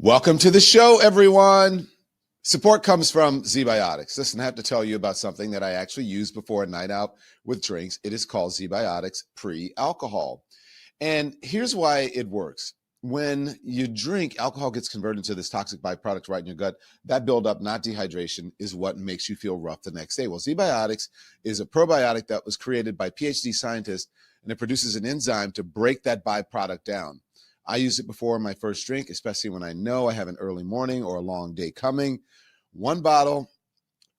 Welcome to the show, everyone. Support comes from ZBiotics. Listen, I have to tell you about something that I actually use before a night out with drinks. It is called ZBiotics Pre-Alcohol. And here's why it works. When you drink, alcohol gets converted into this toxic byproduct right in your gut. That buildup, not dehydration, is what makes you feel rough the next day. Well, ZBiotics is a probiotic that was created by PhD scientists, and it produces an enzyme to break that byproduct down. I use it before my first drink, especially when I know I have an early morning or a long day coming. One bottle,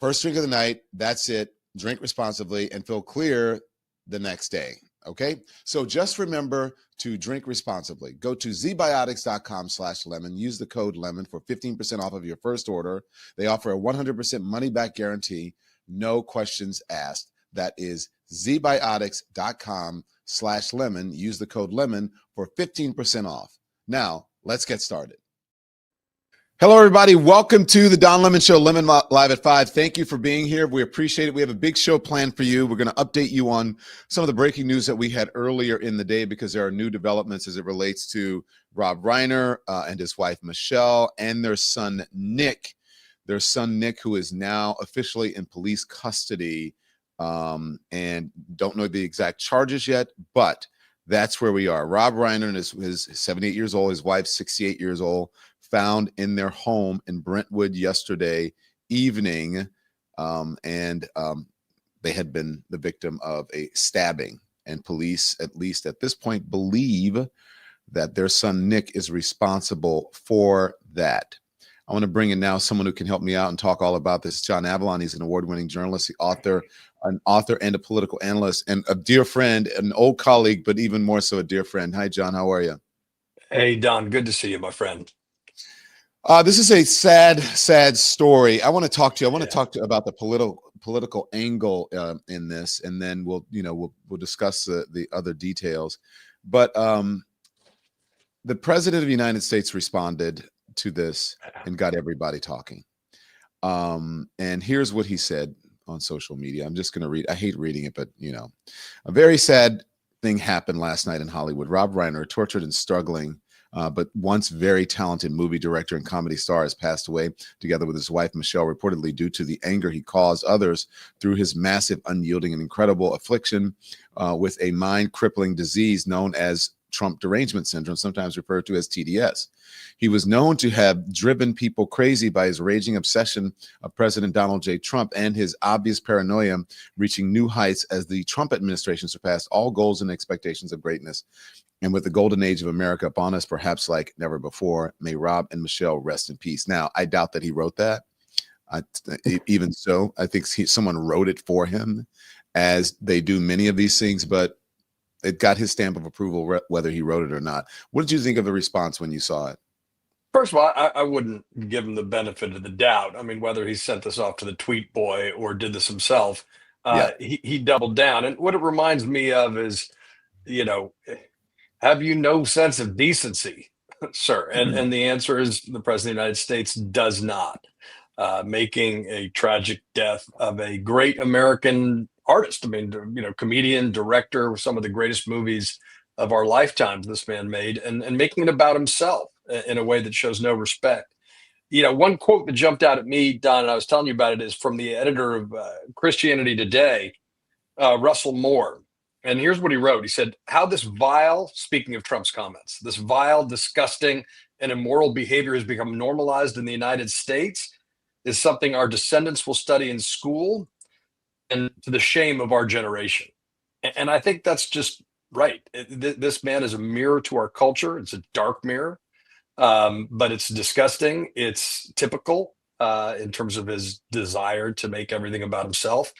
first drink of the night, that's it. Drink responsibly and feel clear the next day. Okay, so just remember to drink responsibly. Go to zbiotics.com/lemon. Use the code LEMON for 15% off of your first order. They offer a 100% money-back guarantee, no questions asked. That is zbiotics.com/lemon. Use the code LEMON for 15% off. Now, let's get started. Hello, everybody. Welcome to the Don Lemon Show, Lemon Live at 5. Thank you for being here. We appreciate it. We have a big show planned for you. We're going to update you on some of the breaking news that we had earlier in the day because there are new developments as it relates to Rob Reiner and his wife, Michele, and their son, Nick. Their son, Nick, who is now officially in police custody and don't know the exact charges yet, but that's where we are. Rob Reiner is 78 years old. His wife's 68 years old. Found in their home in Brentwood yesterday evening, and they had been the victim of a stabbing. And police, at least at this point, believe that their son Nick is responsible for that. I want to bring in now someone who can help me out and talk all about this. John Avlon. He's an award-winning journalist, an author and a political analyst, and a dear friend, an old colleague, but even more so a dear friend. Hi, John. How are you? Hey, Don. Good to see you, my friend. This is a sad story. I want to talk to you. I want to talk about the political angle in this, and then we'll discuss the other details. But the president of the United States responded to this and got everybody talking. And here's what he said on social media. I'm just going to read. I hate reading it, but a very sad thing happened last night in Hollywood. Rob Reiner, tortured and struggling, but once very talented movie director and comedy star, has passed away together with his wife, Michele, reportedly due to the anger he caused others through his massive, unyielding, and incredible affliction with a mind-crippling disease known as Trump derangement syndrome, sometimes referred to as TDS. He was known to have driven people crazy by his raging obsession of President Donald J. Trump and his obvious paranoia, reaching new heights as the Trump administration surpassed all goals and expectations of greatness. And with the golden age of America upon us, perhaps like never before, may Rob and Michele rest in peace. Now, I doubt that he wrote that. Even so, I think someone wrote it for him, as they do many of these things, but it got his stamp of approval whether he wrote it or not. What did you think of the response when you saw it? First of all, I wouldn't give him the benefit of the doubt. I mean, whether he sent this off to the tweet boy or did this himself, he doubled down. And what it reminds me of is, have you no sense of decency, sir? And the answer is the president of the United States does not. Making a tragic death of a great American artist. I mean, comedian, director, some of the greatest movies of our lifetimes this man made, and making it about himself in a way that shows no respect. One quote that jumped out at me, Don, and I was telling you about it, is from the editor of Christianity Today, Russell Moore. And here's what he wrote. He said, how this vile, speaking of Trump's comments, this vile, disgusting, and immoral behavior has become normalized in the United States is something our descendants will study in school, and to the shame of our generation. And I think that's just right. This man is a mirror to our culture. It's a dark mirror, but it's disgusting. It's typical in terms of his desire to make everything about himself.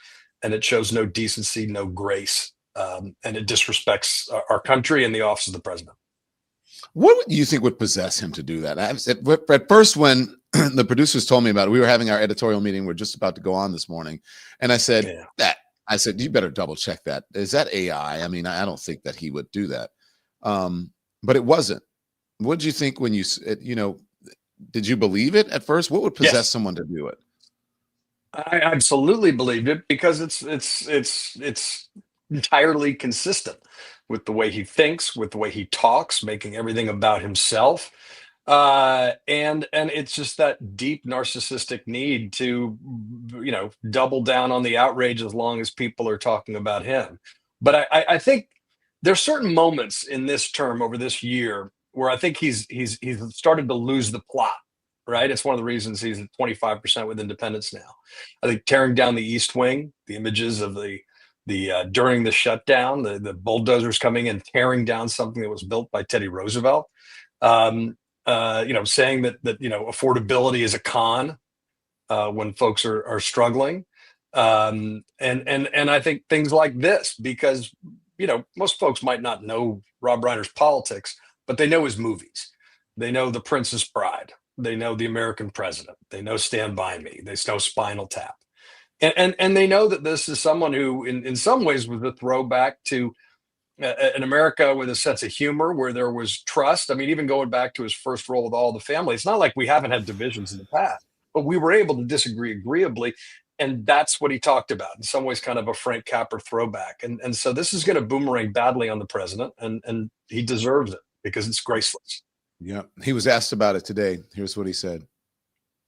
And it shows no decency, no grace. And it disrespects our country and the office of the president. What do you think would possess him to do that? At first, when the producers told me about it, we were having our editorial meeting. We're just about to go on this morning. And I said, you better double check that. Is that AI? I mean, I don't think that he would do that. But it wasn't. What did you think when did you believe it at first? What would possess someone to do it? I absolutely believed it because it's entirely consistent with the way he thinks, with the way he talks, making everything about himself. And it's just that deep narcissistic need to, double down on the outrage as long as people are talking about him. But I think there's certain moments in this term over this year where I think he's started to lose the plot. Right, it's one of the reasons he's at 25% with independents now. I think tearing down the East Wing, the images of the during the shutdown, the bulldozers coming and tearing down something that was built by Teddy Roosevelt. Saying that affordability is a con when folks are struggling, and I think things like this, because most folks might not know Rob Reiner's politics, but they know his movies. They know The Princess Bride. They know The American President. They know Stand By Me. They know Spinal Tap, and they know that this is someone who, in some ways, was a throwback to an America with a sense of humor, where there was trust. I mean, even going back to his first role with All the Family, it's not like we haven't had divisions in the past, but we were able to disagree agreeably. And that's what he talked about. In some ways, kind of a Frank Capra throwback. And so this is going to boomerang badly on the president, and he deserves it because it's graceless. Yeah. He was asked about it today. Here's what he said.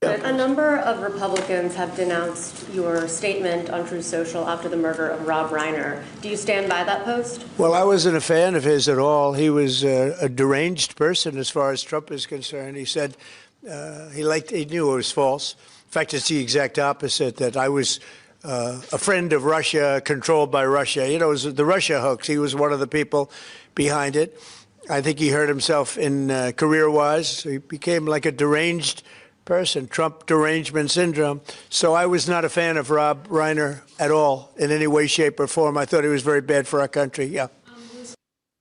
A number of Republicans have denounced your statement on Truth Social after the murder of Rob Reiner. Do you stand by that post? Well, I wasn't a fan of his at all. He was a deranged person as far as Trump is concerned. He said he knew it was false. In fact, it's the exact opposite, that I was a friend of Russia, controlled by Russia. It was the Russia hoax. He was one of the people behind it. I think he hurt himself in career-wise. He became like a deranged person, Trump derangement syndrome. So I was not a fan of Rob Reiner at all in any way, shape, or form. I thought he was very bad for our country. Yeah.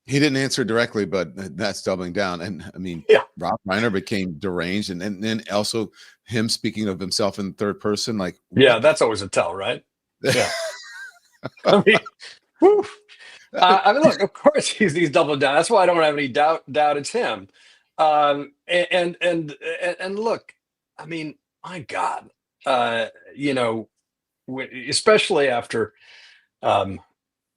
He didn't answer directly, but that's doubling down. And I mean, Rob Reiner became deranged, and then also him speaking of himself in third person, like, that's always a tell, right? Yeah. I mean, whew. Look, of course he's doubling down. That's why I don't have any doubt it's him. And look, I mean, my God, especially after,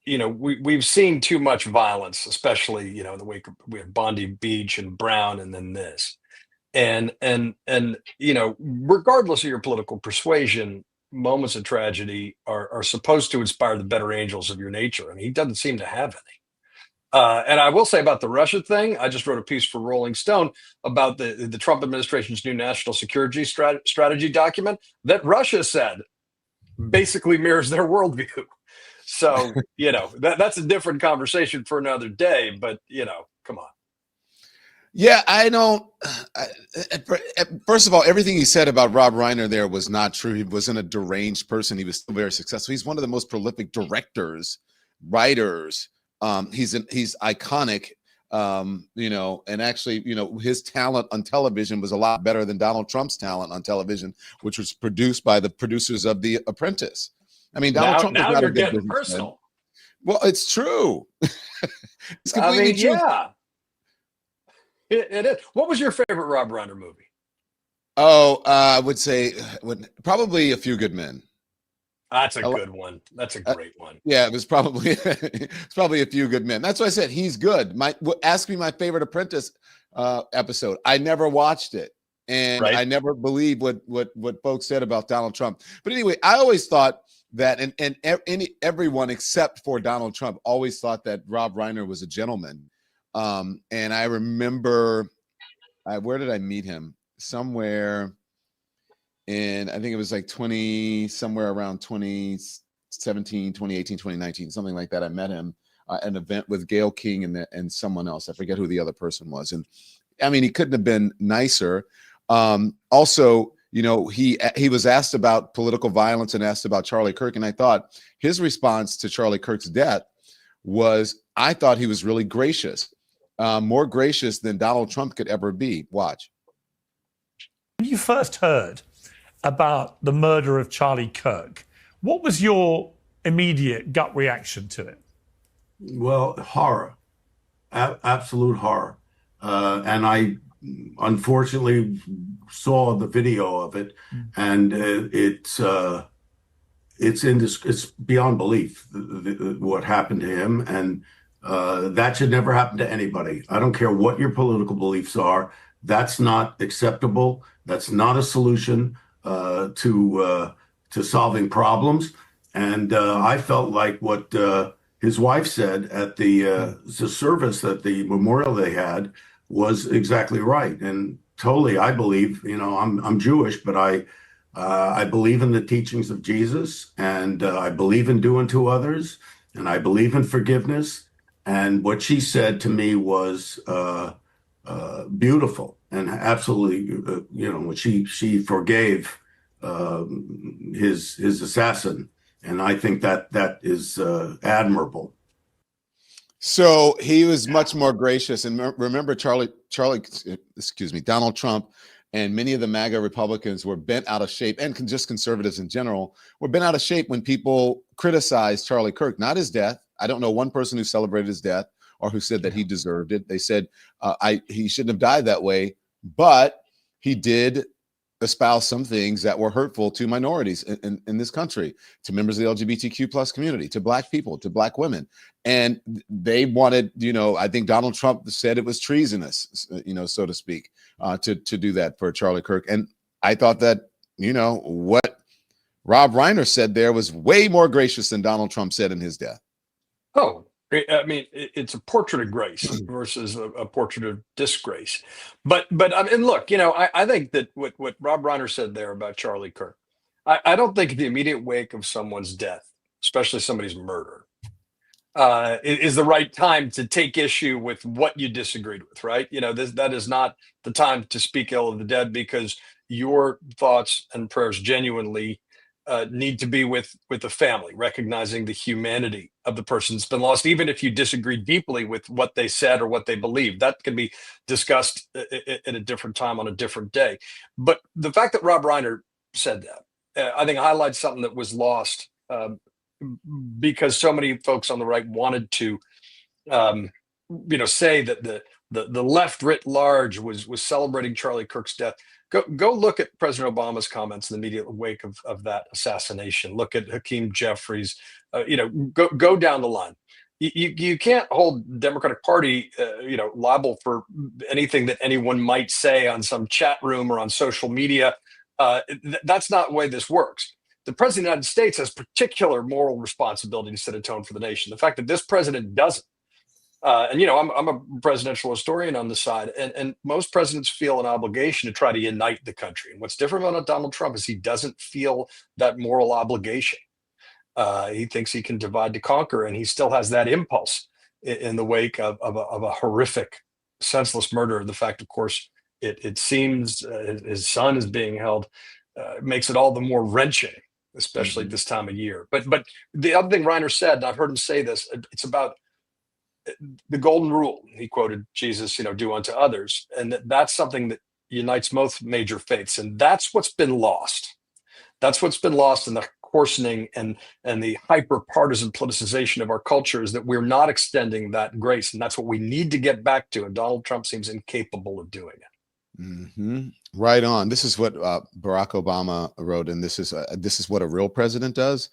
we've seen too much violence, especially, in the wake of, we have Bondi Beach and Brown, and then this, and regardless of your political persuasion, moments of tragedy are supposed to inspire the better angels of your nature, and he doesn't seem to have any. And I will say about the Russia thing, I just wrote a piece for Rolling Stone about the Trump administration's new national security strategy document that Russia said basically mirrors their worldview. So, that's a different conversation for another day, but, come on. Yeah, I don't. First of all, everything he said about Rob Reiner there was not true. He wasn't a deranged person. He was still very successful. He's one of the most prolific directors, writers. He's iconic, and actually, his talent on television was a lot better than Donald Trump's talent on television, which was produced by the producers of The Apprentice. I mean, Donald Trump is not you're a good getting businessman. personal. Well, it's true. It's I completely mean, true. yeah, it is. What was your favorite Rob Reiner movie? Oh, I would say probably A Few Good Men. That's a good one. That's a great one. Yeah, it was probably it's probably A Few Good Men. That's why I said he's good. Ask me my favorite Apprentice episode. I never watched it, and I never believed what folks said about Donald Trump. But anyway, I always thought that, and everyone except for Donald Trump always thought that Rob Reiner was a gentleman. And I remember, where did I meet him? Somewhere. And I think it was like somewhere around 2017, 2018, 2019, something like that. I met him at an event with Gayle King and someone else. I forget who the other person was. And I mean, he couldn't have been nicer. Also, he was asked about political violence and asked about Charlie Kirk. And I thought his response to Charlie Kirk's death was, I thought he was really gracious, more gracious than Donald Trump could ever be. Watch. When you first heard about the murder of Charlie Kirk, what was your immediate gut reaction to it? Well, horror, absolute horror. And I unfortunately saw the video of it, and it's beyond belief what happened to him, and that should never happen to anybody. I don't care what your political beliefs are. That's not acceptable. That's not a solution to solving problems. And I felt like what his wife said at the service, that the memorial they had, was exactly right. And totally, I believe, I'm Jewish, but I believe in the teachings of Jesus, and I believe in doing to others, and I believe in forgiveness. And what she said to me was beautiful and absolutely, she forgave his assassin, and I think that is admirable. So he was much more gracious. And remember, Donald Trump and many of the MAGA Republicans were bent out of shape, and just conservatives in general were bent out of shape when people criticized Charlie Kirk, not his death. I don't know one person who celebrated his death or who said that he deserved it. They said he shouldn't have died that way, but he did espouse some things that were hurtful to minorities in this country, to members of the LGBTQ plus community, to Black people, to Black women. And they wanted, I think Donald Trump said it was treasonous, so to speak, to do that for Charlie Kirk. And I thought that, what Rob Reiner said there was way more gracious than Donald Trump said in his death. Oh, I mean, it's a portrait of grace versus a portrait of disgrace. But I mean, look, I think that what Rob Reiner said there about Charlie Kirk, I don't think the immediate wake of someone's death, especially somebody's murder, is the right time to take issue with what you disagreed with, right? That is not the time to speak ill of the dead, because your thoughts and prayers genuinely need to be with the family, recognizing the humanity of the person that's been lost, even if you disagree deeply with what they said or what they believe. That can be discussed at a different time on a different day. But the fact that Rob Reiner said that, I think highlights something that was lost, because so many folks on the right wanted to, say that the left writ large was celebrating Charlie Kirk's death. Go look at President Obama's comments in the immediate wake of that assassination. Look at Hakeem Jeffries. Go down the line. You can't hold Democratic Party, liable for anything that anyone might say on some chat room or on social media. That's not the way this works. The president of the United States has particular moral responsibility to set a tone for the nation. The fact that this president doesn't, and I'm a presidential historian on the side, and most presidents feel an obligation to try to unite the country. And what's different about Donald Trump is he doesn't feel that moral obligation. He thinks he can divide to conquer, and he still has that impulse in the wake of a horrific, senseless murder. The fact, of course, it seems his son is being held makes it all the more wrenching, especially this time of year. But the other thing Reiner said, and I've heard him say this, it's about the golden rule. He quoted Jesus, do unto others. And that's something that unites most major faiths. And that's what's been lost. That's what's been lost in the coarsening and the hyper partisan politicization of our culture, is that we're not extending that grace. And that's what we need to get back to. And Donald Trump seems incapable of doing it. Mm-hmm. Right on. This is what Barack Obama wrote, and this is what a real president does.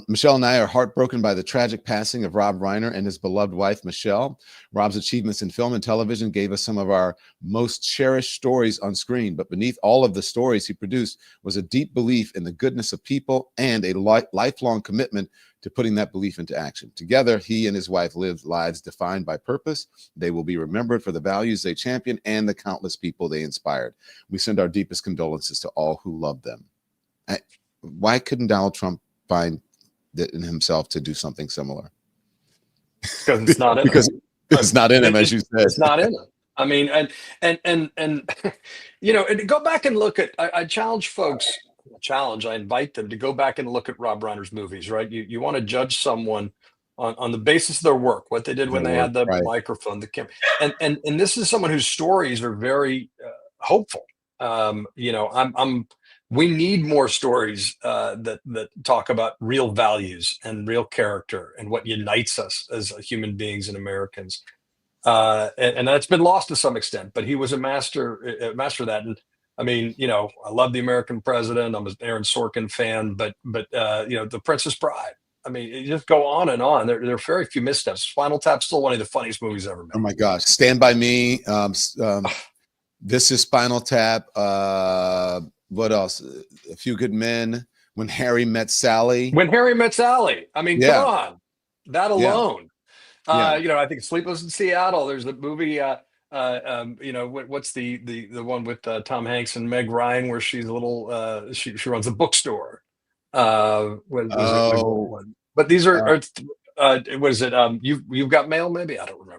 Michelle and I are heartbroken by the tragic passing of Rob Reiner and his beloved wife, Michele. Rob's achievements in film and television gave us some of our most cherished stories on screen, but beneath all of the stories he produced was a deep belief in the goodness of people and a lifelong commitment to putting that belief into action. Together, he and his wife lived lives defined by purpose. They will be remembered for the values they championed and the countless people they inspired. We send our deepest condolences to all who loved them. Why couldn't Donald Trump find that in himself to do something similar? Because it's not in because him. It's not in him, as you said. It's not in him. I mean, and go back and look at. I challenge folks. I invite them to go back and look at Rob Reiner's movies. Right? You want to judge someone on the basis of their work, what they did when they had the microphone, the camera, and this is someone whose stories are very hopeful. We need more stories that talk about real values and real character and what unites us as human beings and Americans. And that's been lost to some extent, but he was a master of that. And I mean, I love the American President. I'm an Aaron Sorkin fan, but The Princess Bride. I mean, you just go on and on. There are very few missteps. Spinal Tap's still one of the funniest movies ever made. Oh my gosh, Stand By Me. This is Spinal Tap. What else? A Few Good Men. When Harry Met Sally. When Harry Met Sally. I mean, come Yeah. on. That Yeah. alone. Yeah. You know, I think Sleepless in Seattle. There's the movie. You know, what's the one with Tom Hanks and Meg Ryan, where she's a little. She runs a bookstore. Was it? Oh. But these are. What is it? You've got mail. Maybe I don't remember.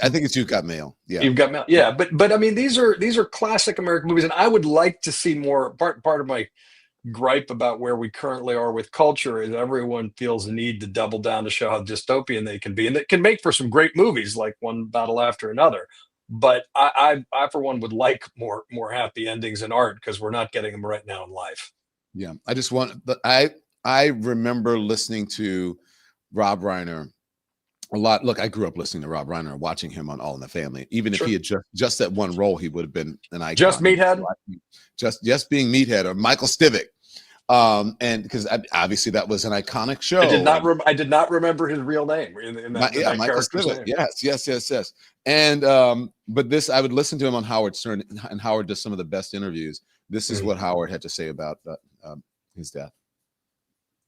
I think it's You've Got Mail. Yeah. You've got mail. Yeah, but I mean, these are classic American movies, and I would like to see more. Part of my gripe about where we currently are with culture is everyone feels a need to double down to show how dystopian they can be, and it can make for some great movies like One Battle After Another. But I for one would like more happy endings in art, because we're not getting them right now in life. Yeah, I remember listening to Rob Reiner a lot. Look, I grew up listening to Rob Reiner and watching him on All in the Family. Even if he had just that one role, he would have been an icon. Just Meathead? Just being Meathead, or Michael Stivic. And because obviously that was an iconic show. I did not remember his real name in that Michael Stivic. Name. Yes. And but this, I would listen to him on Howard Stern, and Howard does some of the best interviews. This is what Howard had to say about his death.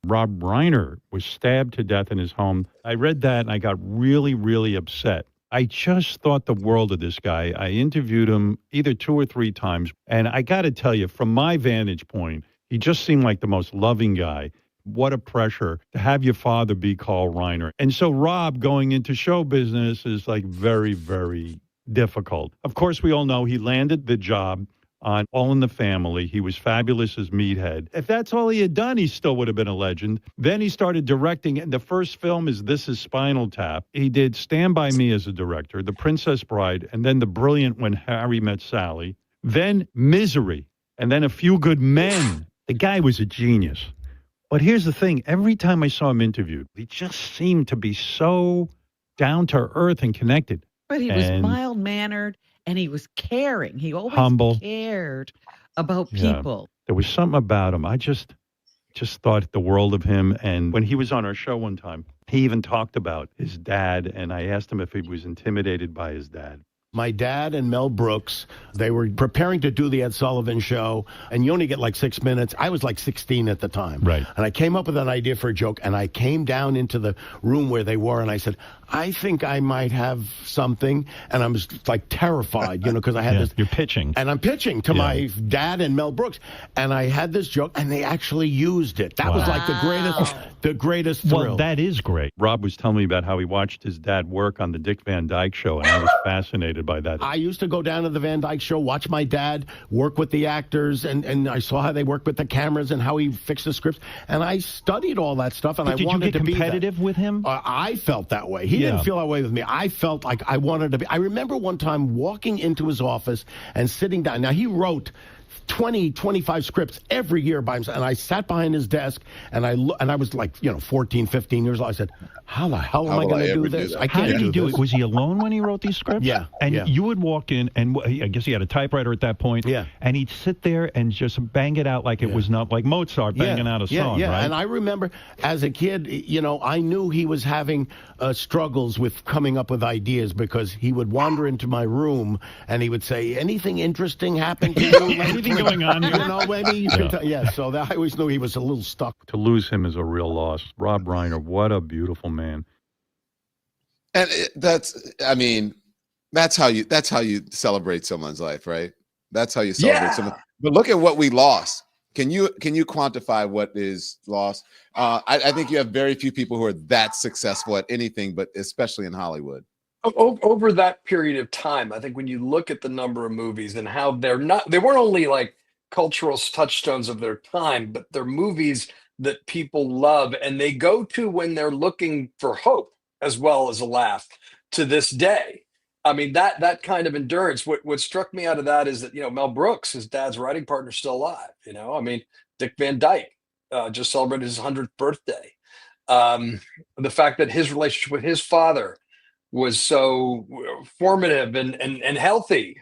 Rob Reiner was stabbed to death in his home. I read that and I got really, really upset. I just thought the world of this guy. I interviewed him either 2 or 3 times. And I got to tell you, from my vantage point, he just seemed like the most loving guy. What a pressure to have your father be called Reiner. And so Rob going into show business is like very, very difficult. Of course, we all know he landed the job on All in the Family. He was fabulous as Meathead. If that's all he had done, he still would have been a legend. Then he started directing, and the first film is This Is Spinal Tap. He did Stand By Me as a director, The Princess Bride, and then the brilliant When Harry Met Sally. Then Misery, and then A Few Good Men. The guy was a genius. But here's the thing. Every time I saw him interviewed, he just seemed to be so down to earth and connected. But he was mild-mannered, and he was caring. He always humble. Cared about people. There was something about him. I just thought the world of him. And when he was on our show one time, he even talked about his dad, and I asked him if he was intimidated by his dad. My dad and Mel Brooks, they were preparing to do the Ed Sullivan Show, and you only get like 6 minutes. I was like 16 at the time. Right. And I came up with an idea for a joke, and I came down into the room where they were, and I said, I think I might have something. And I was like terrified, because I had this. You're pitching. And I'm pitching to my dad and Mel Brooks. And I had this joke, and they actually used it. That was like the greatest thrill. Well, that is great. Rob was telling me about how he watched his dad work on the Dick Van Dyke Show, and I was fascinated by that. I used to go down to the Van Dyke Show, watch my dad work with the actors, and I saw how they worked with the cameras and how he fixed the scripts. And I studied all that stuff, and I wanted to be competitive with him? I felt that way. He didn't feel that way with me. I felt like I wanted to be. I remember one time walking into his office and sitting down. Now, he wrote 20, 25 scripts every year by himself. And I sat behind his desk, and I was like, 14, 15 years old. I said, how the hell am I going to do this? I How can't did he do this. it? Was he alone when he wrote these scripts? Yeah. And you would walk in, and I guess he had a typewriter at that point. Yeah. And he'd sit there and just bang it out like it was not like Mozart banging out a song, right? And I remember as a kid, I knew he was having struggles with coming up with ideas, because he would wander into my room and he would say, anything interesting happened to you? Anything going on here? Maybe you can tell. So I always knew he was a little stuck. To lose him is a real loss. Rob Reiner, what a beautiful man. And that's how you celebrate someone's life, right? That's how you celebrate someone. But look at what we lost. Can you quantify what is lost? I think you have very few people who are that successful at anything, but especially in Hollywood. Over that period of time, I think when you look at the number of movies and how they weren't only like cultural touchstones of their time, but they're movies that people love and they go to when they're looking for hope as well as a laugh to this day. I mean, that kind of endurance. What struck me out of that is that, Mel Brooks, his dad's writing partner, is still alive. I mean, Dick Van Dyke just celebrated his 100th birthday. The fact that his relationship with his father was so formative and healthy,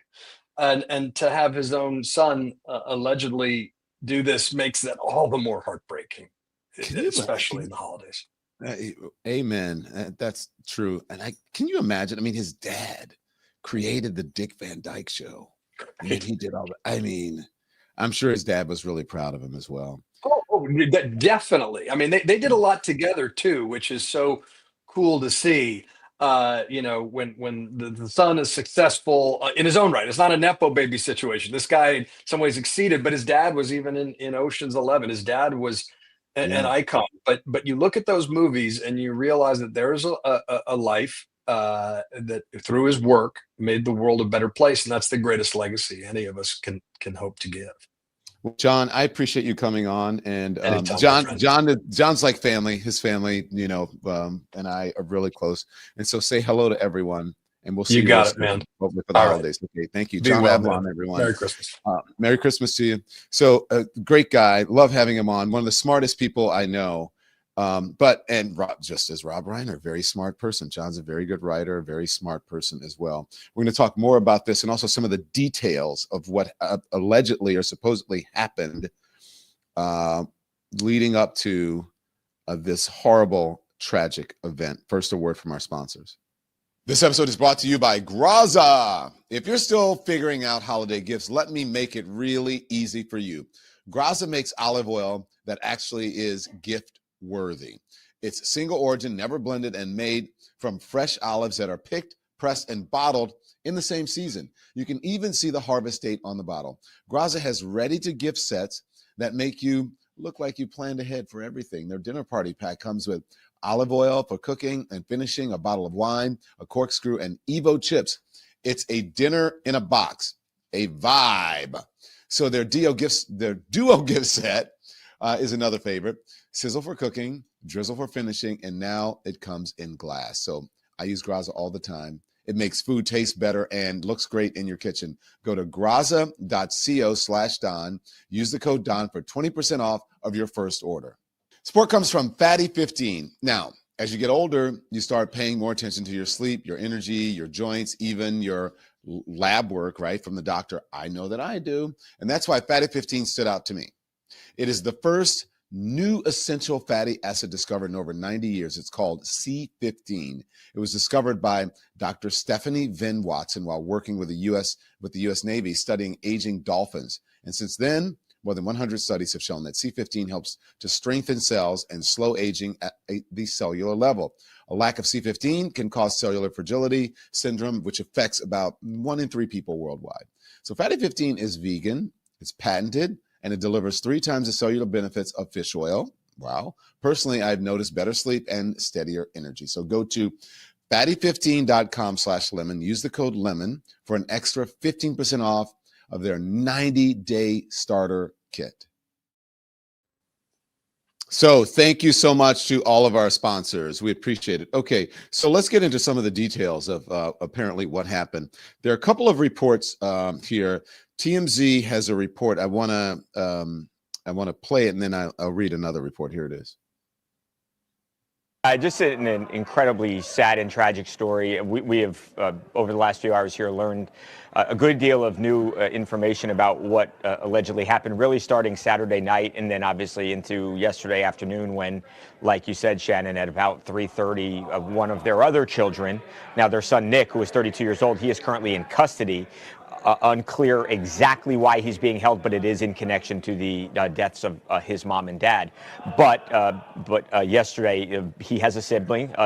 and to have his own son allegedly do this makes that all the more heartbreaking, especially in the holidays. Amen. That's true. And can you imagine? I mean, his dad created the Dick Van Dyke Show. And he did all that. I mean, I'm sure his dad was really proud of him as well. Definitely. I mean, they did a lot together too, which is so cool to see. When the son is successful in his own right. It's not a nepo baby situation. This guy in some ways exceeded, but his dad was even in Ocean's 11. His dad was an icon. But you look at those movies and you realize that there's a life that through his work made the world a better place, and that's the greatest legacy any of us can hope to give. Well, John, I appreciate you coming on, and Anytime, John's like family. His family, and I are really close. And so, say hello to everyone, and we'll see you. You got it, man. Hopefully for the holidays. Right. Okay, thank you, John Avlon, everyone. Merry Christmas. Merry Christmas to you. So, great guy. Love having him on. One of the smartest people I know. Just as Rob Reiner, very smart person. John's a very good writer, a very smart person as well. We're going to talk more about this and also some of the details of what allegedly or supposedly happened leading up to this horrible, tragic event. First, a word from our sponsors. This episode is brought to you by Graza. If you're still figuring out holiday gifts, let me make it really easy for you. Graza makes olive oil that actually is gift worthy. It's single origin, never blended, and made from fresh olives that are picked, pressed, and bottled in the same season. You can even see the harvest date on the bottle. Graza has ready-to-gift sets that make you look like you planned ahead for everything. Their dinner party pack comes with olive oil for cooking and finishing, a bottle of wine, a corkscrew, and Evo chips. It's a dinner in a box, a vibe. So their duo gift set is another favorite. Sizzle for cooking, drizzle for finishing, and now it comes in glass. So I use Graza all the time. It makes food taste better and looks great in your kitchen. Go to graza.co/Don. Use the code Don for 20% off of your first order. Support comes from Fatty 15. Now, as you get older, you start paying more attention to your sleep, your energy, your joints, even your lab work, right, from the doctor. I know that I do. And that's why Fatty 15 stood out to me. It is the first new essential fatty acid discovered in over 90 years. It's called C15. It was discovered by Dr. Stephanie Venn Watson while working with the U.S. Navy studying aging dolphins. And since then, more than 100 studies have shown that C15 helps to strengthen cells and slow aging at the cellular level. A lack of C15 can cause cellular fragility syndrome, which affects about 1 in 3 people worldwide. So Fatty 15 is vegan, it's patented, and it delivers 3 times the cellular benefits of fish oil. Wow. Personally, I've noticed better sleep and steadier energy. So go to fatty15.com/lemon. Use the code LEMON for an extra 15% off of their 90-day starter kit. So thank you so much to all of our sponsors. We appreciate it. Okay, so let's get into some of the details of apparently what happened. There are a couple of reports here. TMZ has a report. I want to play it, and then I'll read another report. Here it is. Just an incredibly sad and tragic story. We have, over the last few hours here, learned a good deal of new information about what allegedly happened, really starting Saturday night and then obviously into yesterday afternoon when, like you said, Shannon, at about 3:30, one of their other children, now their son Nick, who is 32 years old, he is currently in custody. Unclear exactly why he's being held, but it is in connection to the deaths of his mom and dad. But yesterday, he has a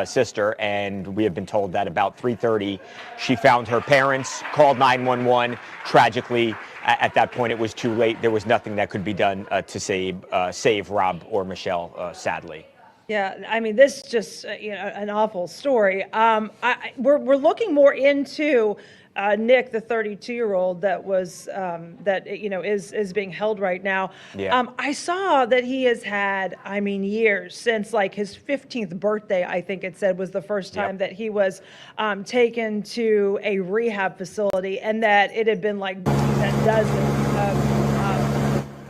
sister, and we have been told that about 3:30, she found her parents, called 911. Tragically, at that point, it was too late. There was nothing that could be done to save Rob or Michele, sadly. Yeah, I mean, this is just an awful story. We're looking more into Nick, the 32-year-old that was is being held right now. Yeah. I saw that he has had, years since like his 15th birthday, I think it said, was the first time that he was taken to a rehab facility, and that it had been like dozens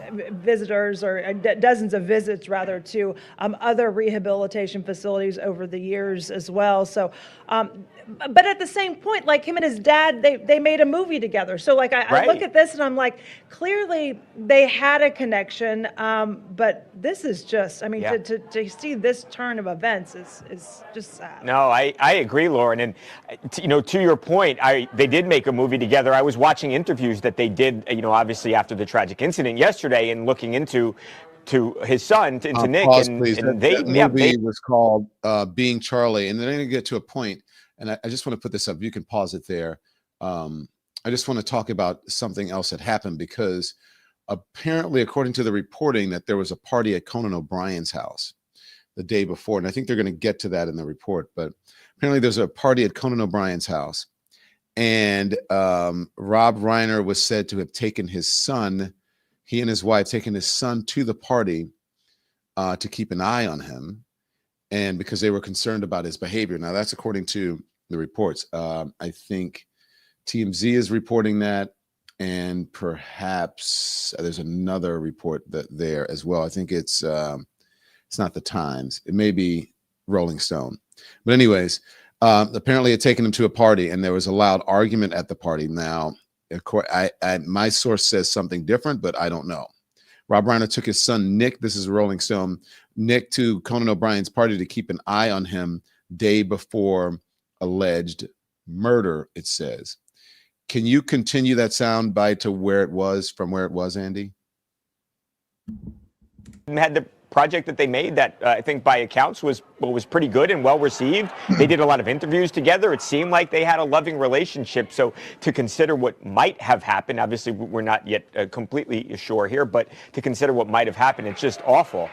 of visitors, or dozens of visits rather, to other rehabilitation facilities over the years as well. So, but at the same point, like him and his dad, they made a movie together. So like I look at this and I'm like, clearly they had a connection. But this is just, I mean, to see this turn of events is just sad. No, I agree, Lauren. And, to your point, they did make a movie together. I was watching interviews that they did, obviously after the tragic incident yesterday, and looking into his son, into Nick. Pause, and please. and That movie was called Being Charlie. And then I'm going to get to a point, and I just want to put this up. You can pause it there. I just want to talk about something else that happened, because apparently, according to the reporting, that there was a party at Conan O'Brien's house the day before. And I think they're going to get to that in the report. But apparently there's a party at Conan O'Brien's house. And Rob Reiner was said to have taken his son, he and his wife, taken his son to the party to keep an eye on him, and because they were concerned about his behavior. Now, that's according to the reports. I think TMZ is reporting that, and perhaps there's another report there as well. I think it's not the Times. It may be Rolling Stone. But anyways, apparently it had taken him to a party, and there was a loud argument at the party. Now, my source says something different, but I don't know. Rob Reiner took his son, Nick, this is Rolling Stone, Nick, to Conan O'Brien's party to keep an eye on him day before alleged murder, it says. Can you continue that sound bite to where it was, from where it was, Andy? Had the project that they made that I think by accounts was pretty good and well received. They did a lot of interviews together. It seemed like they had a loving relationship. So to consider what might have happened, obviously we're not yet completely sure here, but to consider what might have happened, it's just awful.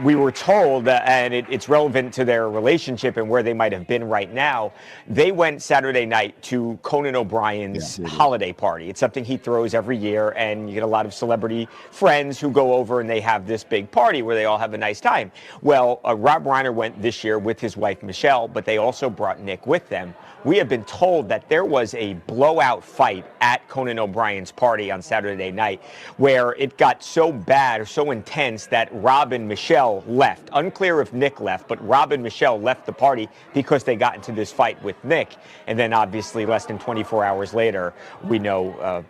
We were told, and it's relevant to their relationship and where they might have been right now, they went Saturday night to Conan O'Brien's holiday party. It's something he throws every year, and you get a lot of celebrity friends who go over and they have this big party where they all have a nice time. Well, Rob Reiner went this year with his wife, Michele, but they also brought Nick with them. We have been told that there was a blowout fight at Conan O'Brien's party on Saturday night where it got so bad or so intense that Rob and Michele left. Unclear if Nick left, but Rob and Michele left the party because they got into this fight with Nick. And then obviously less than 24 hours later, we know,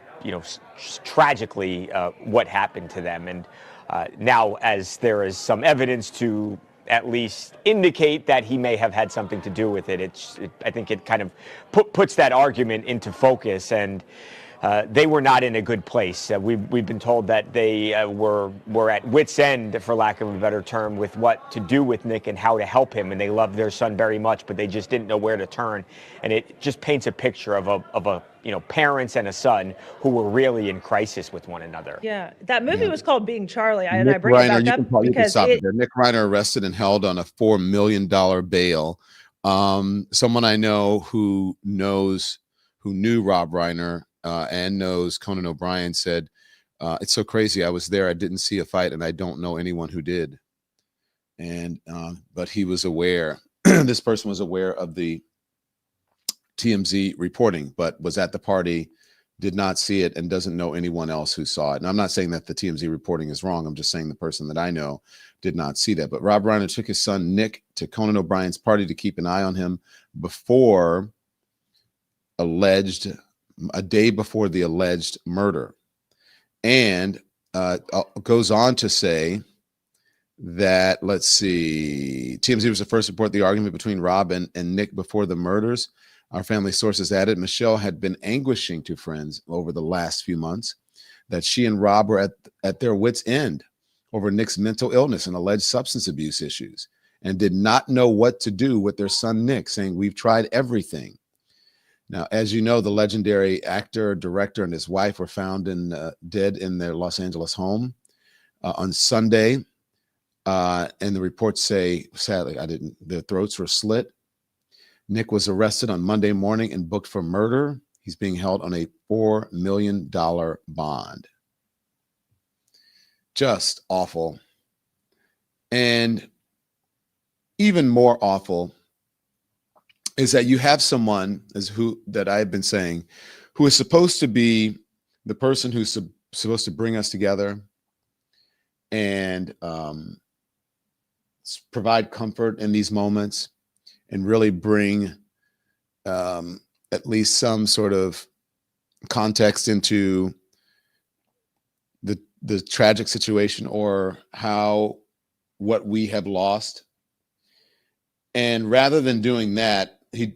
tragically what happened to them. And now, as there is some evidence to at least indicate that he may have had something to do with it, I think it kind of puts that argument into focus. And they were not in a good place. We've been told that they were at wit's end, for lack of a better term, with what to do with Nick and how to help him. And they loved their son very much, but they just didn't know where to turn. And it just paints a picture of a parents and a son who were really in crisis with one another. Yeah, that movie was called Being Charlie. I bring Reiner, it back up because Nick Reiner arrested and held on a $4 million bail. Someone I know who knew Rob Reiner and knows Conan O'Brien said, it's so crazy. I was there. I didn't see a fight, and I don't know anyone who did. And but he was aware. This person was aware of the TMZ reporting, but was at the party, did not see it, and doesn't know anyone else who saw it. And I'm not saying that the TMZ reporting is wrong. I'm just saying the person that I know did not see that. But Rob Reiner took his son, Nick, to Conan O'Brien's party to keep an eye on him before a day before the alleged murder. And goes on to say that, let's see, TMZ was the first to report the argument between Rob and Nick before the murders. Our family sources added Michele had been anguishing to friends over the last few months that she and Rob were at their wits' end over Nick's mental illness and alleged substance abuse issues, and did not know what to do with their son Nick, saying, "We've tried everything." Now, as you know, the legendary actor, director, and his wife were found dead in their Los Angeles home on Sunday. And the reports say, sadly, their throats were slit. Nick was arrested on Monday morning and booked for murder. He's being held on a $4 million bond. Just awful. And even more awful is that you have someone that I've been saying, who is supposed to be the person who's supposed to bring us together, and provide comfort in these moments and really bring at least some sort of context into the tragic situation or what we have lost. And rather than doing that, he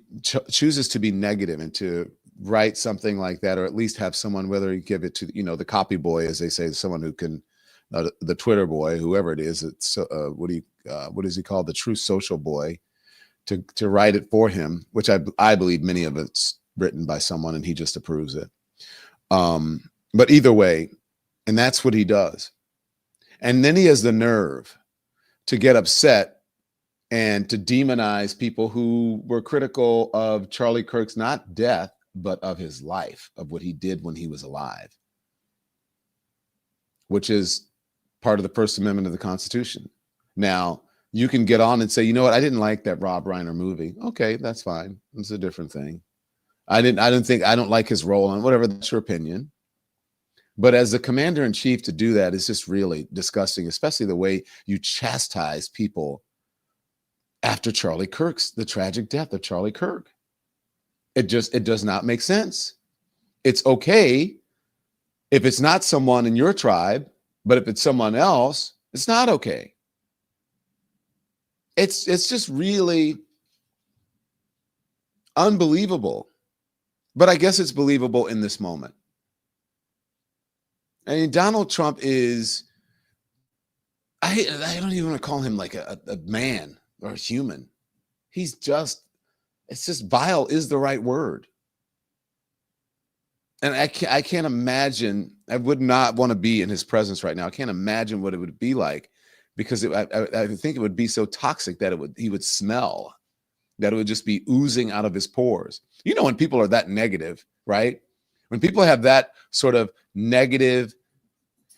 chooses to be negative and to write something like that, or at least have someone, whether you give it to, the copy boy, as they say, someone who can, the Twitter boy, whoever it is, it's what is he called? The true social boy, to write it for him, which I believe many of it's written by someone and he just approves it. But either way, and that's what he does. And then he has the nerve to get upset and to demonize people who were critical of Charlie Kirk's not death, but of his life, of what he did when he was alive, which is part of the First Amendment of the Constitution. Now, you can get on and say, you know what, I didn't like that Rob Reiner movie. Okay, that's fine. It's a different thing. I don't like his role on whatever, that's your opinion. But as the commander-in-chief, to do that is just really disgusting, especially the way you chastise people after the tragic death of Charlie Kirk. It does not make sense. It's okay if it's not someone in your tribe, but if it's someone else, it's not okay. It's just really unbelievable. But I guess it's believable in this moment. I mean, Donald Trump is, I don't even want to call him like a man or a human. It's just vile is the right word. And I can't imagine, I would not want to be in his presence right now. I can't imagine what it would be like, because I think it would be so toxic that he would smell, that it would just be oozing out of his pores. When people are that negative, right? When people have that sort of negative,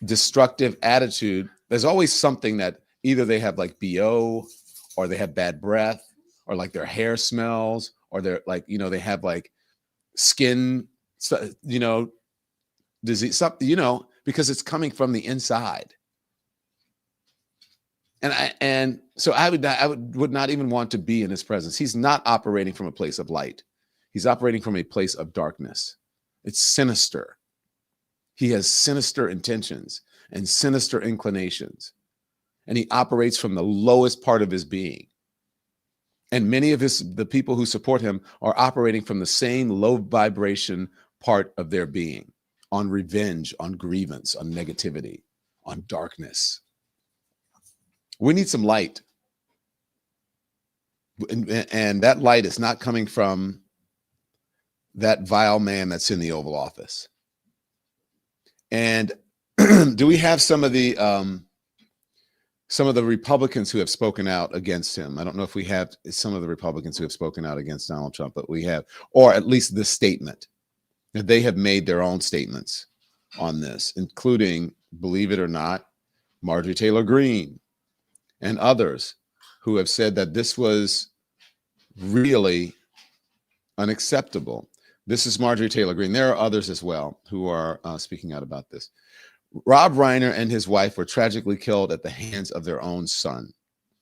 destructive attitude, there's always something that either they have like BO, or they have bad breath, or like their hair smells, or they're like, they have like skin, disease, something, because it's coming from the inside. And so I would not even want to be in his presence. He's not operating from a place of light. He's operating from a place of darkness. It's sinister. He has sinister intentions and sinister inclinations. And he operates from the lowest part of his being. And many of the people who support him are operating from the same low vibration part of their being, on revenge, on grievance, on negativity, on darkness. We need some light. And that light is not coming from that vile man that's in the Oval Office. And do we have some of the Republicans who have spoken out against him? I don't know if we have some of the Republicans who have spoken out against Donald Trump, but we have, or at least this statement, that they have made their own statements on this, including, believe it or not, Marjorie Taylor Greene and others who have said that this was really unacceptable. This is Marjorie Taylor Greene. There are others as well who are speaking out about this. Rob Reiner and his wife were tragically killed at the hands of their own son,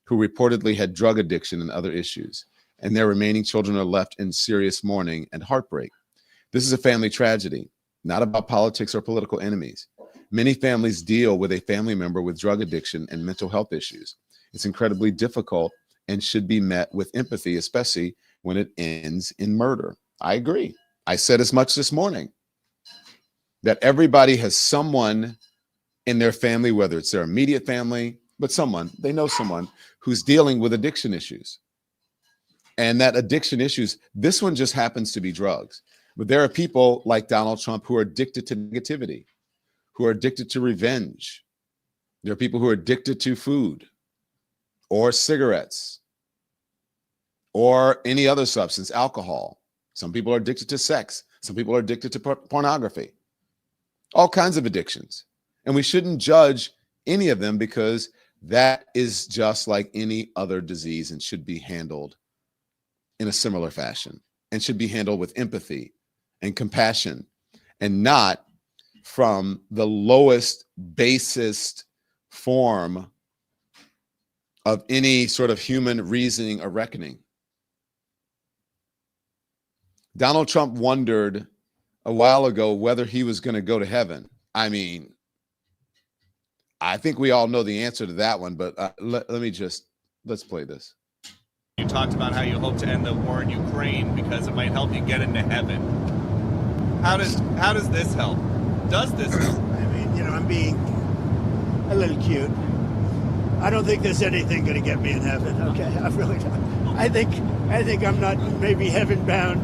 who reportedly had drug addiction and other issues, and their remaining children are left in serious mourning and heartbreak. This is a family tragedy, not about politics or political enemies. Many families deal with a family member with drug addiction and mental health issues. It's incredibly difficult and should be met with empathy, especially when it ends in murder. I agree. I said as much this morning, that everybody has someone in their family, whether it's their immediate family, but they know someone who's dealing with addiction issues. And that addiction issues, this one just happens to be drugs. But there are people like Donald Trump who are addicted to negativity, who are addicted to revenge. There are people who are addicted to food or cigarettes or any other substance, alcohol. Some people are addicted to sex. Some people are addicted to pornography. All kinds of addictions. And we shouldn't judge any of them, because that is just like any other disease and should be handled in a similar fashion, and should be handled with empathy and compassion, and not from the lowest, basest form of any sort of human reasoning or reckoning. Donald Trump wondered a while ago whether he was going to go to heaven. I mean, I think we all know the answer to that one, but let's play this. You talked about how you hope to end the war in Ukraine because it might help you get into heaven. How does this help? Does this help? I mean, you know, I'm being a little cute. I don't think there's anything going to get me in heaven. Okay, I really don't. I think I'm not maybe heaven bound.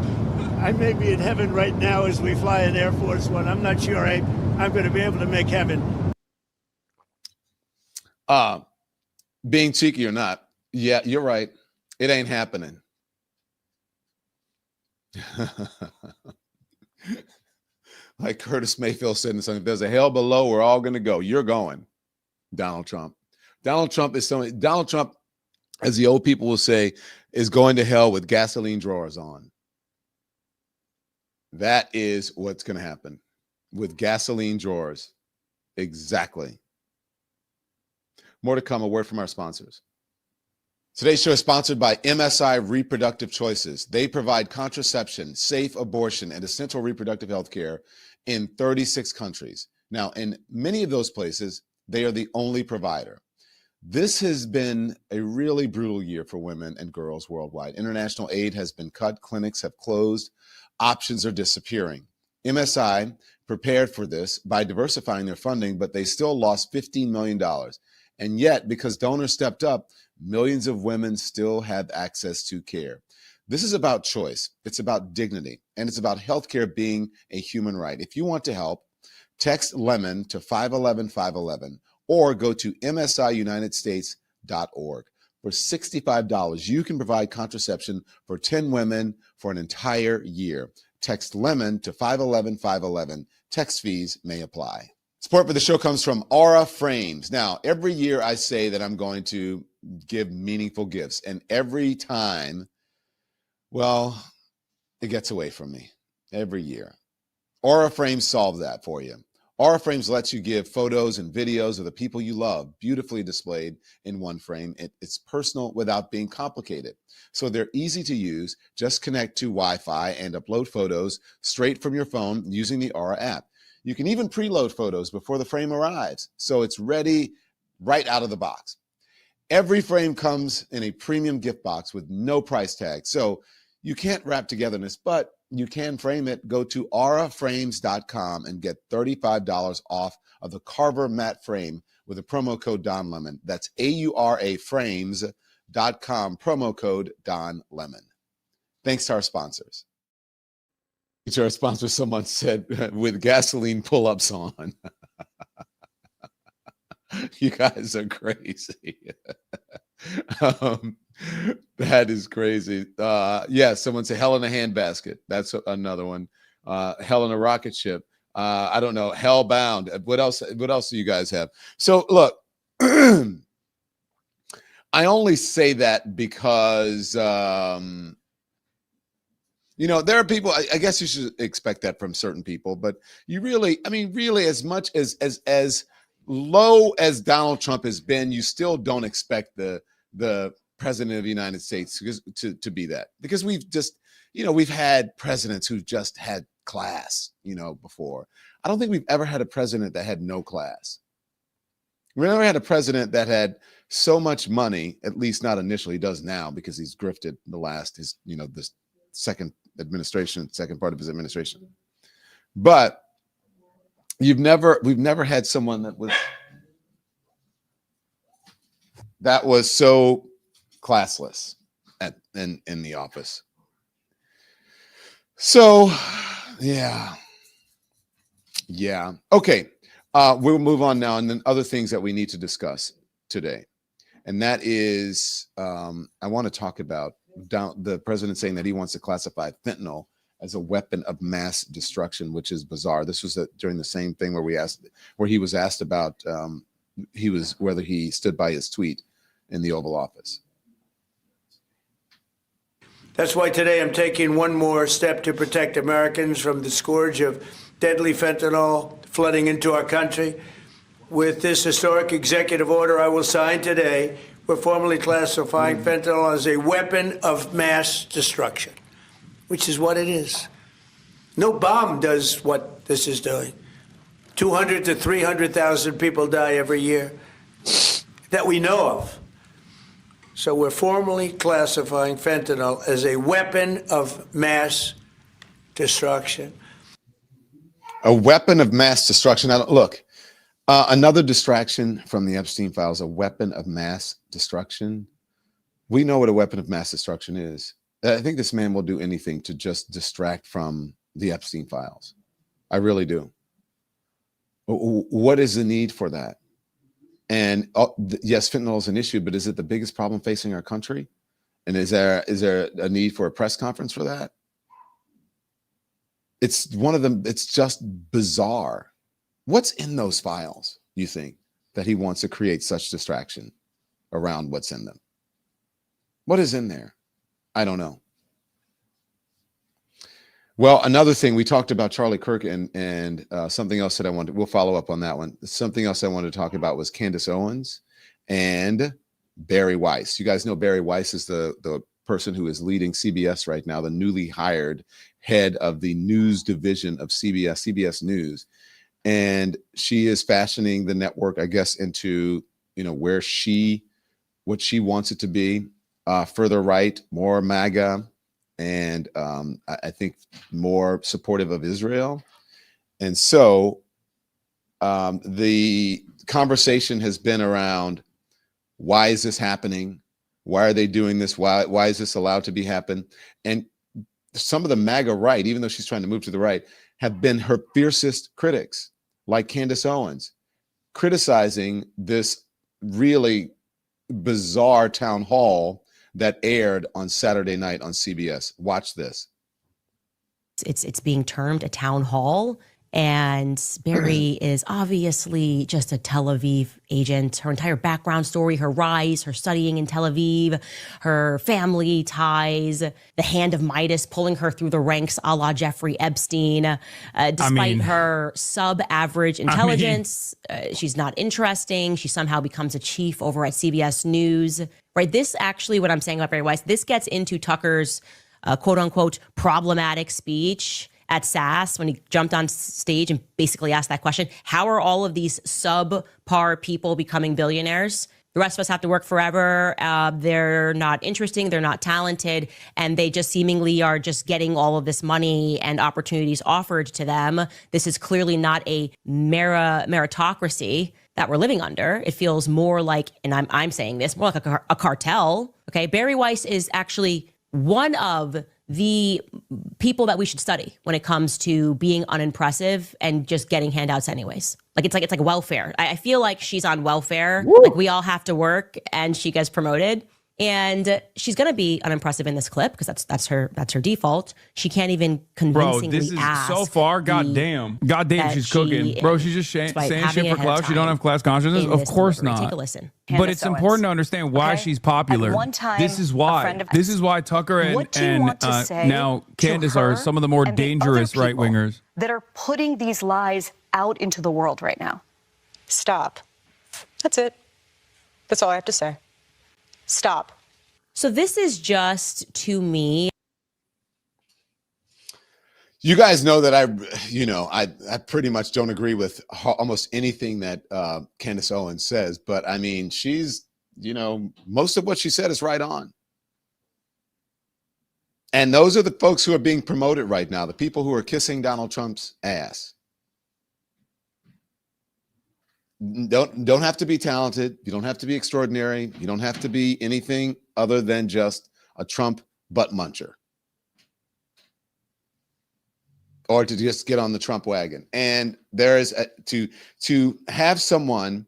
I may be in heaven right now as we fly in Air Force One. I'm not sure I'm going to be able to make heaven. Being cheeky or not, yeah, you're right. It ain't happening. Like Curtis Mayfield said in something, there's a hell below, we're all going to go. You're going, Donald Trump. Donald Trump, as the old people will say, is going to hell with gasoline drawers on. That is what's going to happen with gasoline drawers. Exactly. More to come, a word from our sponsors. Today's show is sponsored by MSI Reproductive Choices. They provide contraception, safe abortion, and essential reproductive health care in 36 countries. Now, in many of those places, they are the only provider. This has been a really brutal year for women and girls worldwide. International aid has been cut, clinics have closed, options are disappearing. MSI prepared for this by diversifying their funding, but they still lost $15 million. And yet, because donors stepped up, millions of women still have access to care. This is about choice. It's about dignity. And it's about healthcare being a human right. If you want to help, text LEMON to 511-511 or go to msiunitedstates.org. For $65, you can provide contraception for 10 women for an entire year. Text LEMON to 511-511. Text fees may apply. Support for the show comes from Aura Frames. Now, every year I say that I'm going to give meaningful gifts, and every time, well, it gets away from me every year. Aura Frames solve that for you. Aura Frames lets you give photos and videos of the people you love beautifully displayed in one frame. It's personal without being complicated. So they're easy to use. Just connect to Wi-Fi and upload photos straight from your phone using the Aura app. You can even preload photos before the frame arrives, so it's ready right out of the box. Every frame comes in a premium gift box with no price tag, so you can't wrap togetherness, but you can frame it. Go to auraframes.com and get $35 off of the Carver matte frame with a promo code Don Lemon. That's auraframes.com, promo code Don Lemon. Thanks to our sponsors. To our sponsor, someone said, with gasoline pull-ups on. You guys are crazy. That is crazy. Yeah, someone said hell in a handbasket. That's another one. Hell in a rocket ship. I don't know. Hellbound. What else do you guys have? So look, I only say that because you know, there are people, I guess you should expect that from certain people, but you really, I mean, really, as much as low as Donald Trump has been, you still don't expect the president of the United States to be that, because we've just, you know, we've had presidents who've just had class, you know, before. I don't think we've ever had a president that had no class. We never had a president that had so much money, at least not initially. He does now because he's grifted this second part of his administration. But we've never had someone that was so classless in the office. So yeah. Okay. We'll move on now, and then other things that we need to discuss today. And that is, I want to talk about the president saying that he wants to classify fentanyl as a weapon of mass destruction, which is bizarre. This was during the same thing where he was asked about whether he stood by his tweet in the Oval Office. That's why today I'm taking one more step to protect Americans from the scourge of deadly fentanyl flooding into our country. With this historic executive order I will sign today, we're formally classifying fentanyl as a weapon of mass destruction, which is what it is. No bomb does what this is doing. 200 to 300,000 people die every year that we know of. So we're formally classifying fentanyl as a weapon of mass destruction. A weapon of mass destruction. Now, look, another distraction from the Epstein files, a weapon of mass destruction. We know what a weapon of mass destruction is. I think this man will do anything to just distract from the Epstein files. I really do. What is the need for that? And yes, fentanyl is an issue, but is it the biggest problem facing our country? And is there a need for a press conference for that? It's one of them. It's just bizarre. What's in those files, you think, that he wants to create such distraction around what's in them? What is in there? I don't know. Well, another thing, we talked about Charlie Kirk and something else that we'll follow up on that one. Something else I wanted to talk about was Candace Owens and Barry Weiss. You guys know Barry Weiss is the person who is leading CBS right now, the newly hired head of the news division of CBS News. And she is fashioning the network, I guess, into, what she wants it to be, further right, more MAGA, and I think more supportive of Israel. And so the conversation has been around, why is this happening? Why are they doing this? Why is this allowed to be happen? And some of the MAGA right, even though she's trying to move to the right, have been her fiercest critics, like Candace Owens, criticizing this really bizarre town hall that aired on Saturday night on CBS. Watch this. It's being termed a town hall, and Barry is obviously just a Tel Aviv agent. Her entire background story, her rise, her studying in Tel Aviv, her family ties, the hand of Midas pulling her through the ranks a la Jeffrey Epstein. Despite her sub-average intelligence, she's not interesting. She somehow becomes a chief over at CBS News. Right? This actually, what I'm saying about Barry Weiss, this gets into Tucker's quote unquote problematic speech at SAS when he jumped on stage and basically asked that question. How are all of these subpar people becoming billionaires? The rest of us have to work forever. They're not interesting. They're not talented. And they just seemingly are just getting all of this money and opportunities offered to them. This is clearly not a meritocracy that we're living under. It feels more like, and I'm saying this, more like a cartel. Okay, Barry Weiss is actually one of the people that we should study when it comes to being unimpressive and just getting handouts anyways. It's like welfare. I feel like she's on welfare. Woo! Like we all have to work and she gets promoted. And she's gonna be unimpressive in this clip because that's her default. She can't even convincingly Bro, this is ask so far. Goddamn, she's cooking. Bro, she's just saying shit for clout. She don't have class consciousness. Of course not. Take a listen. But it's important to understand why she's popular. This is why. This is why Tucker and now Candace are some of the more dangerous right wingers that are putting these lies out into the world right now. Stop. That's it. That's all I have to say. Stop. So this is just, to me. You guys know that I pretty much don't agree with almost anything that Candace Owens says, but I mean, she's, most of what she said is right on. And those are the folks who are being promoted right now, the people who are kissing Donald Trump's ass. Don't have to be talented. You don't have to be extraordinary. You don't have to be anything other than just a Trump butt muncher, or to just get on the Trump wagon. And there is to have someone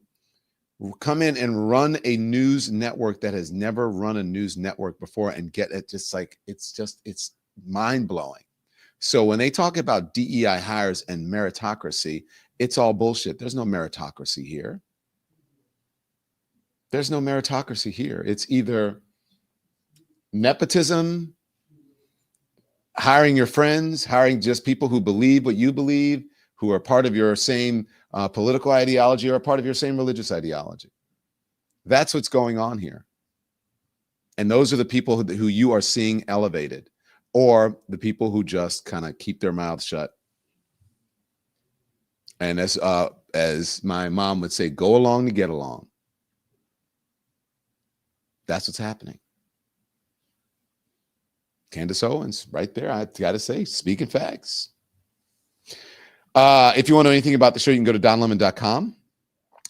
come in and run a news network that has never run a news network before and get it it's mind blowing. So when they talk about DEI hires and meritocracy, it's all bullshit. There's no meritocracy here. There's no meritocracy here. It's either nepotism, hiring your friends, hiring just people who believe what you believe, who are part of your same political ideology or a part of your same religious ideology. That's what's going on here. And those are the people who you are seeing elevated, or the people who just kind of keep their mouths shut. And as my mom would say, go along to get along. That's what's happening. Candace Owens, right there. I got to say, speaking facts. If you want to know anything about the show, you can go to donlemon.com.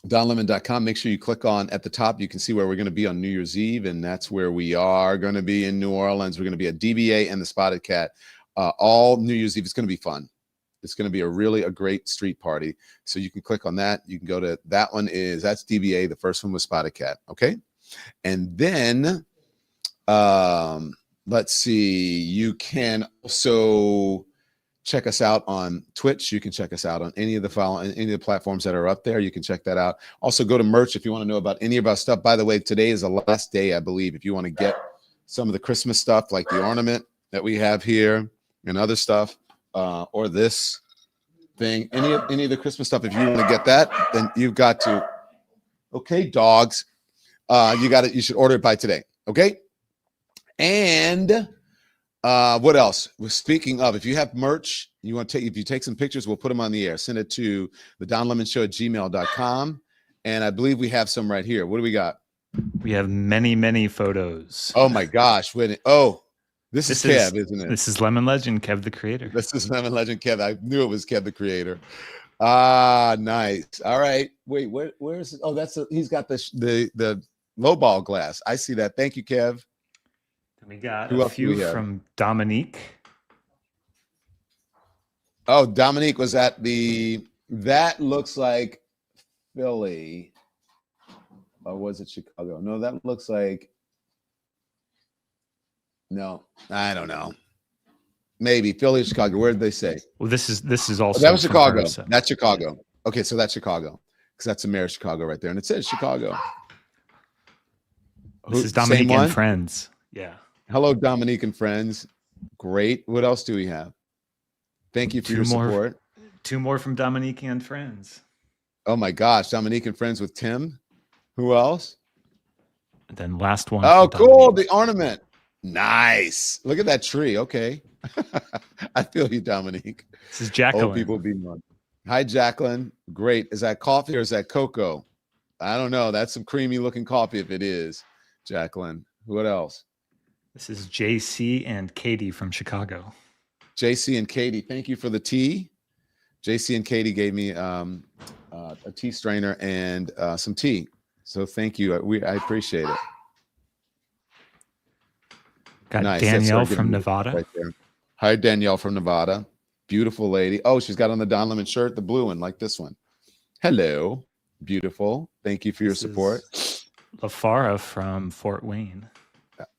donlemon.com. Make sure you click on at the top. You can see where we're going to be on New Year's Eve, and that's where we are going to be in New Orleans. We're going to be at DBA and the Spotted Cat all New Year's Eve. It's going to be fun. It's going to be a great street party. So you can click on that. You can go to that one. That's DBA. The first one was Spotted Cat. Okay. And then let's see. You can also check us out on Twitch. You can check us out on any of the platforms that are up there. You can check that out. Also, go to merch if you want to know about any of our stuff. By the way, today is the last day, I believe, if you want to get some of the Christmas stuff, like the ornament that we have here and other stuff, or this thing, any of the Christmas stuff. If you want to get that, then you've got to. Okay, dogs. You should order it by today. Okay. And what else? Speaking of, if you have merch, if you take some pictures, we'll put them on the air. Send it to the donlemonshow@gmail.com. And I believe we have some right here. What do we got? We have many, many photos. Oh my gosh. This is Kev, isn't it? This is Lemon Legend, Kev the creator. This is Lemon Legend, Kev. I knew it was Kev the creator. Ah, nice. All right. Wait, where's it? Oh, he's got the lowball glass. I see that. Thank you, Kev. We got a few from Dominique. Oh, Dominique was at that looks like Philly. Or was it Chicago? No, that looks like, no, I don't know. Maybe Philly or Chicago. Where did they say? Well, this is also that was Chicago. Her, so. That's Chicago. Okay, so that's Chicago. Because that's the mayor of Chicago right there. And it says Chicago. This is Dominique and friends. Yeah. Hello, Dominique and friends. Great. What else do we have? Thank you for your support. Two more from Dominique and friends. Oh my gosh, Dominique and friends with Tim. Who else? And then last one. Oh, cool. The ornament. Nice. Look at that tree. Okay. I feel you, Dominique. This is Jacqueline. Old people be one. Hi, Jacqueline. Great. Is that coffee or is that cocoa? I don't know. That's some creamy looking coffee if it is, Jacqueline. What else? This is JC and Katie from Chicago. JC and Katie, thank you for the tea. JC and Katie gave me a tea strainer and some tea. So thank you. I appreciate it. Got nice. Danielle from Nevada. Right there. Hi, Danielle from Nevada. Beautiful lady. Oh, she's got on the Don Lemon shirt, the blue one, like this one. Hello. Beautiful. Thank you for your support. LaFara from Fort Wayne.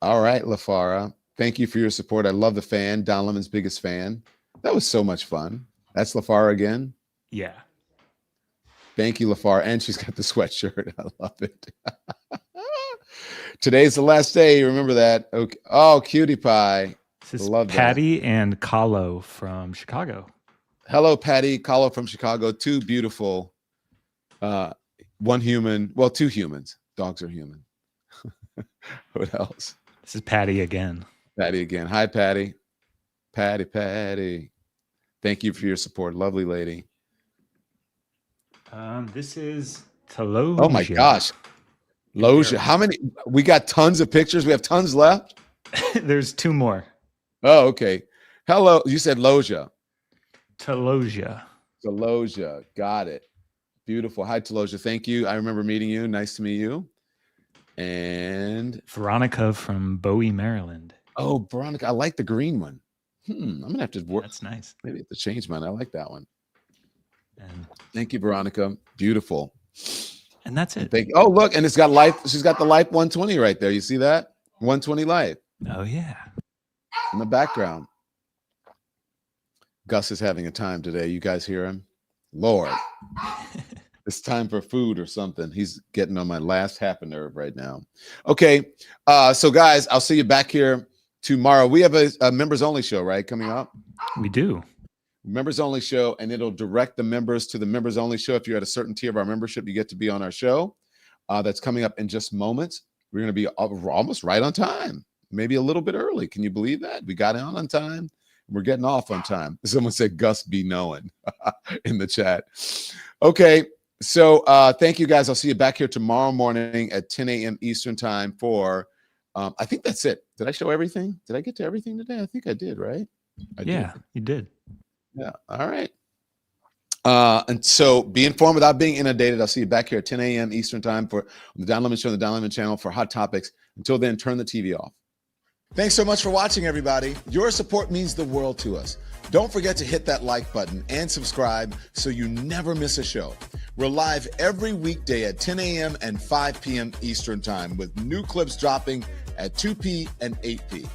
All right, LaFara. Thank you for your support. I love the fan. Don Lemon's biggest fan. That was so much fun. That's LaFara again? Yeah. Thank you, LaFara. And she's got the sweatshirt. I love it. Today's the last day. Remember that. Okay. Oh, cutie pie. This is Patty and Kahlo from Chicago. Hello, Patty. Kahlo from Chicago. Two beautiful, one human. Well, two humans. Dogs are human. What else? This is Patty again. Patty again. Hi, Patty. Patty. Thank you for your support. Lovely lady. This is Taloja. Oh my gosh. Loja. How many? We got tons of pictures. We have tons left. There's two more. Oh, okay. Hello. You said Loja. Taloja. Got it. Beautiful. Hi, Taloja. Thank you. I remember meeting you. Nice to meet you. And Veronica from Bowie, Maryland. Oh, Veronica. I like the green one. I'm going to have to work. That's nice. Maybe I have to change mine. I like that one. And thank you, Veronica. Beautiful. And that's it. Oh, look. And it's got life. She's got the Life 120 right there. You see that? 120 Life. Oh, yeah. In the background. Gus is having a time today. You guys hear him? Lord. It's time for food or something. He's getting on my last half a nerve right now. Okay. So, guys, I'll see you back here tomorrow. We have a members only show, right? Coming up. We do. members only show, and it'll direct the members to the members only show. If you're at a certain tier of our membership, you get to be on our show. That's coming up in just moments. We're going to be almost right on time, maybe a little bit early. Can you believe that? We got on time. We're getting off on time. Someone said Gus be knowing in the chat. Okay. So thank you guys. I'll see you back here tomorrow morning at 10 a.m. Eastern time for, I think that's it. Did I show everything? Did I get to everything today? I think I did, right? I did. You did. Yeah. All right. And so be informed without being inundated. I'll see you back here at 10 a.m. Eastern time for the Don Lemon Show and the Don Lemon channel for hot topics. Until then, turn the TV off. Thanks so much for watching, everybody. Your support means the world to us. Don't forget to hit that like button and subscribe so you never miss a show. We're live every weekday at 10 a.m. and 5 p.m. Eastern time with new clips dropping at 2 p. and 8 p.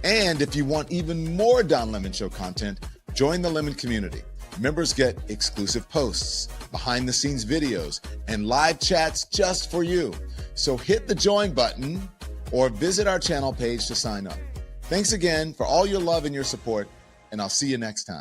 And if you want even more Don Lemon Show content, join the Lemon community. Members get exclusive posts, behind-the-scenes videos, and live chats just for you. So hit the join button or visit our channel page to sign up. Thanks again for all your love and your support, and I'll see you next time.